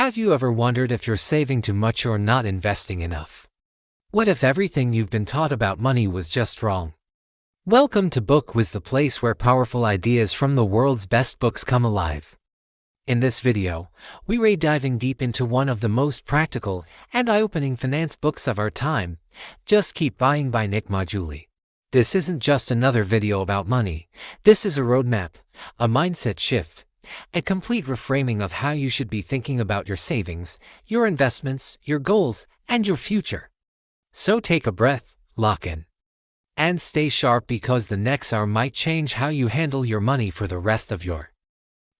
Have you ever wondered if you're saving too much or not investing enough? What if everything you've been taught about money was just wrong? Welcome to Book Wiz, the place where powerful ideas from the world's best books come alive. In this video, we're diving deep into one of the most practical and eye-opening finance books of our time, Just Keep Buying by Nick Maggiulli. This isn't just another video about money. This is a roadmap, a mindset shift, a complete reframing of how you should be thinking about your savings, your investments, your goals, and your future. So take a breath, lock in, and stay sharp, because the next hour might change how you handle your money for the rest of your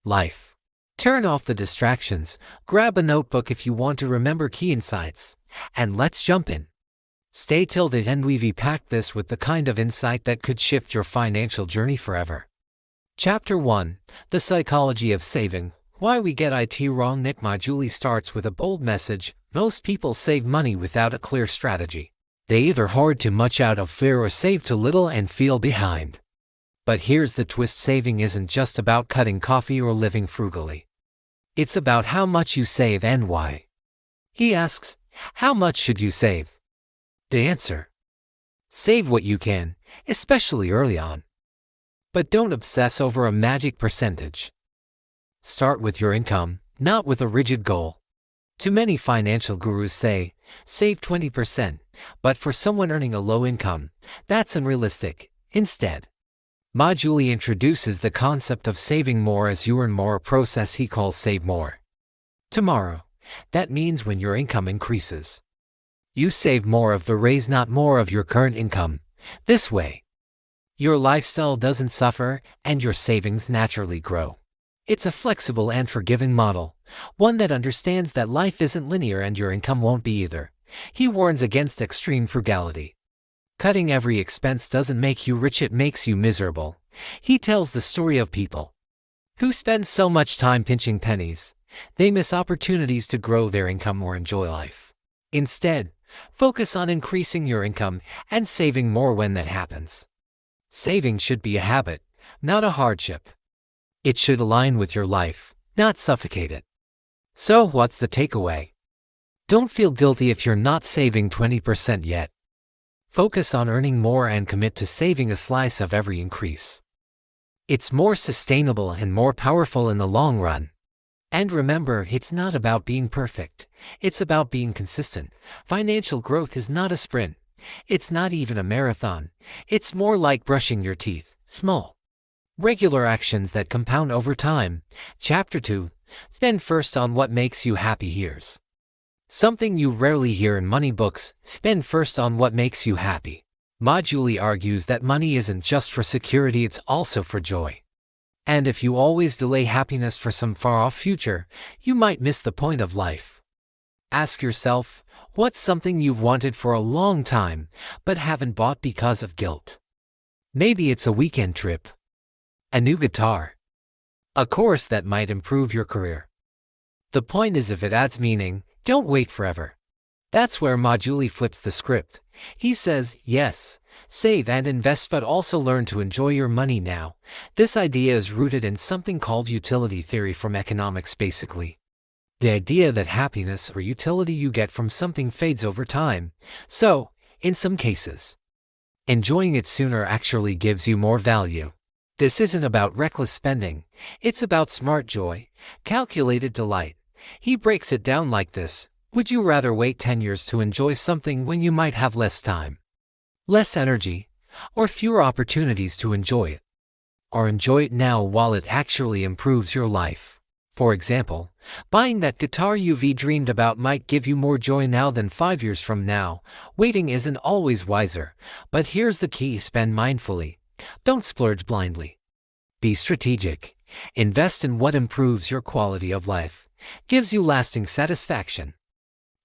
life. Turn off the distractions, grab a notebook if you want to remember key insights, and let's jump in. Stay till the end. We've packed this with the kind of insight that could shift your financial journey forever. Chapter 1. The Psychology of Saving. Why we get it wrong. Nick Maggiulli starts with a bold message. Most people save money without a clear strategy. They either hoard too much out of fear or save too little and feel behind. But here's the twist: saving isn't just about cutting coffee or living frugally. It's about how much you save and why. He asks, how much should you save? The answer: save what you can, especially early on. But don't obsess over a magic percentage. Start with your income, not with a rigid goal. Too many financial gurus say, save 20%, but for someone earning a low income, that's unrealistic. Instead, Maggiulli introduces the concept of saving more as you earn more, a process he calls Save More Tomorrow. That means when your income increases, you save more of the raise, not more of your current income. This way, your lifestyle doesn't suffer and your savings naturally grow. It's a flexible and forgiving model, one that understands that life isn't linear and your income won't be either. He warns against extreme frugality. Cutting every expense doesn't make you rich, it makes you miserable. He tells the story of people who spend so much time pinching pennies, they miss opportunities to grow their income or enjoy life. Instead, focus on increasing your income and saving more when that happens. Saving should be a habit, not a hardship. It should align with your life, not suffocate it. So what's the takeaway? Don't feel guilty if you're not saving 20% yet. Focus on earning more and commit to saving a slice of every increase. It's more sustainable and more powerful in the long run. And remember, it's not about being perfect. It's about being consistent. Financial growth is not a sprint. It's not even a marathon. It's more like brushing your teeth. Small, regular actions that compound over time. Chapter 2. Spend first on what makes you happy. Here's something you rarely hear in money books: spend first on what makes you happy. Maggiulli argues that money isn't just for security, it's also for joy. And if you always delay happiness for some far-off future, you might miss the point of life. Ask yourself, what's something you've wanted for a long time, but haven't bought because of guilt? Maybe it's a weekend trip, a new guitar, a course that might improve your career. The point is, if it adds meaning, don't wait forever. That's where Maggiulli flips the script. He says, yes, save and invest, but also learn to enjoy your money now. This idea is rooted in something called utility theory from economics. Basically, the idea that happiness or utility you get from something fades over time. So, in some cases, enjoying it sooner actually gives you more value. This isn't about reckless spending. It's about smart joy, calculated delight. He breaks it down like this. Would you rather wait 10 years to enjoy something when you might have less time, less energy, or fewer opportunities to enjoy it? Or enjoy it now while it actually improves your life? For example, buying that guitar you've dreamed about might give you more joy now than 5 years from now. Waiting isn't always wiser, but here's the key: spend mindfully. Don't splurge blindly. Be strategic. Invest in what improves your quality of life, gives you lasting satisfaction,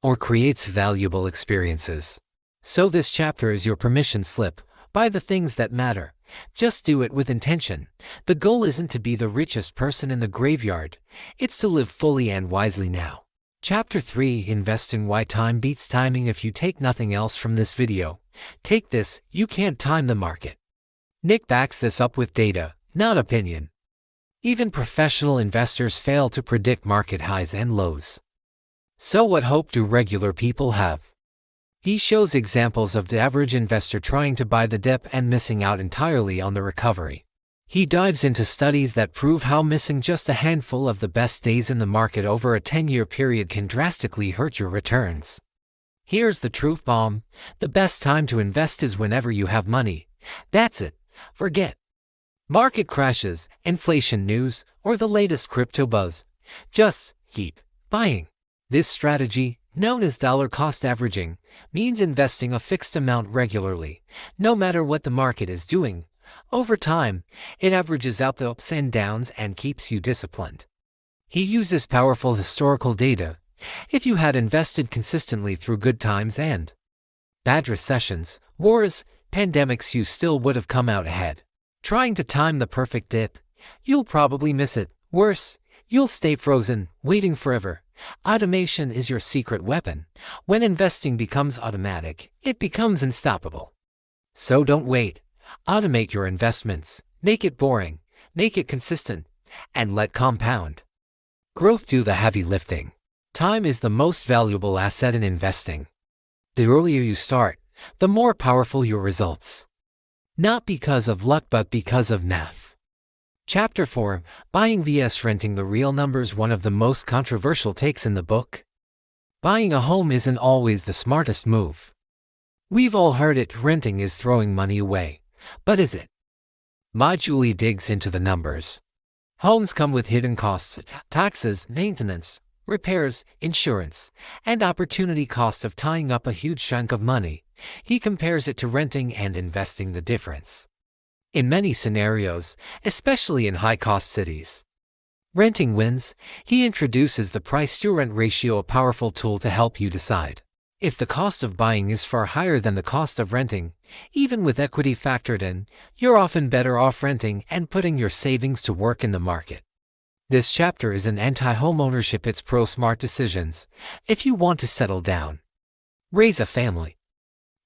or creates valuable experiences. So this chapter is your permission slip. Buy the things that matter. Just do it with intention. The goal isn't to be the richest person in the graveyard. It's to live fully and wisely now. Chapter 3. Investing: Why Time Beats Timing. If you take nothing else from this video, take this: you can't time the market. Nick backs this up with data, not opinion. Even professional investors fail to predict market highs and lows. So what hope do regular people have? He shows examples of the average investor trying to buy the dip and missing out entirely on the recovery. He dives into studies that prove how missing just a handful of the best days in the market over a 10-year period can drastically hurt your returns. Here's the truth bomb. The best time to invest is whenever you have money. That's it. Forget market crashes, inflation news, or the latest crypto buzz. Just keep buying. This strategy, known as dollar cost averaging, means investing a fixed amount regularly, no matter what the market is doing. Over time, it averages out the ups and downs and keeps you disciplined. He uses powerful historical data. If you had invested consistently through good times and bad recessions, wars, pandemics, you still would have come out ahead. Trying to time the perfect dip, you'll probably miss it. Worse, you'll stay frozen, waiting forever. Automation is your secret weapon. When investing becomes automatic, it becomes unstoppable. So don't wait. Automate your investments. Make it boring. Make it consistent. And let compound growth do the heavy lifting. Time is the most valuable asset in investing. The earlier you start, the more powerful your results. Not because of luck but because of math. Chapter 4, Buying vs Renting, the real numbers. One of the most controversial takes in the book. Buying a home isn't always the smartest move. We've all heard it, renting is throwing money away. But is it? Maggiulli digs into the numbers. Homes come with hidden costs, taxes, maintenance, repairs, insurance, and opportunity cost of tying up a huge chunk of money. He compares it to renting and investing, the difference. In many scenarios, especially in high-cost cities, renting wins. He introduces the price-to-rent ratio, a powerful tool to help you decide if the cost of buying is far higher than the cost of renting. Even with equity factored in, you're often better off renting and putting your savings to work in the market. This chapter is an anti-home ownership. It's pro-smart decisions. If you want to settle down, raise a family,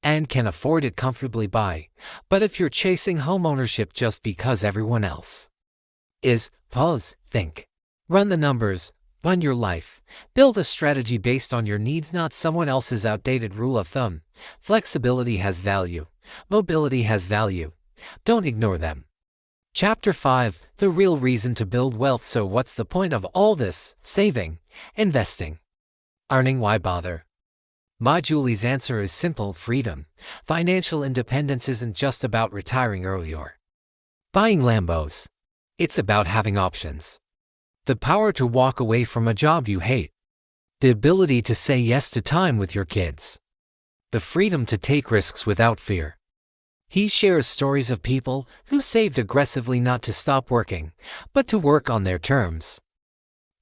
and can afford it comfortably, buy. But if you're chasing home ownership just because everyone else is, pause, think. Run the numbers. Run your life. Build a strategy based on your needs, not someone else's outdated rule of thumb. Flexibility has value. Mobility has value. Don't ignore them. Chapter 5, The Real Reason to Build Wealth. So what's the point of all this? Saving, investing, earning, why bother? Maggiulli's answer is simple: freedom. Financial independence isn't just about retiring early or buying Lambos. It's about having options. The power to walk away from a job you hate. The ability to say yes to time with your kids. The freedom to take risks without fear. He shares stories of people who saved aggressively, not to stop working, but to work on their terms.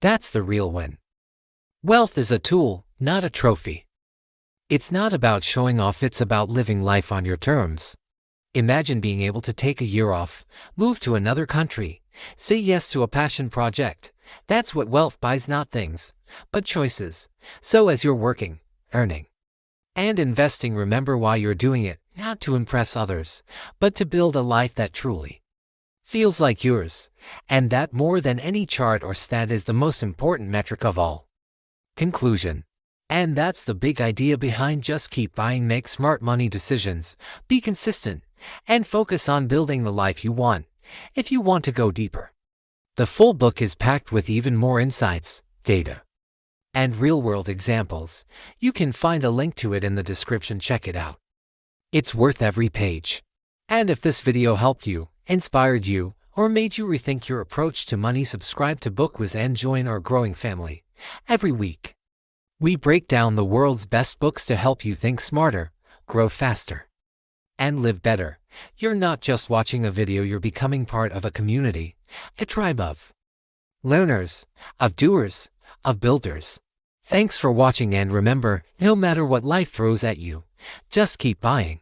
That's the real win. Wealth is a tool, not a trophy. It's not about showing off, it's about living life on your terms. Imagine being able to take a year off, move to another country, say yes to a passion project. That's what wealth buys, not things, but choices. So as you're working, earning, and investing, remember why you're doing it, not to impress others, but to build a life that truly feels like yours. And that, more than any chart or stat, is the most important metric of all. Conclusion. And that's the big idea behind Just Keep Buying. Make smart money decisions, be consistent, and focus on building the life you want. If you want to go deeper, the full book is packed with even more insights, data, and real-world examples. You can find a link to it in the description. Check it out. It's worth every page. And if this video helped you, inspired you, or made you rethink your approach to money, subscribe to BookWiz and join our growing family. Every week, we break down the world's best books to help you think smarter, grow faster, and live better. You're not just watching a video, you're becoming part of a community, a tribe of learners, of doers, of builders. Thanks for watching, and remember, no matter what life throws at you, just keep buying.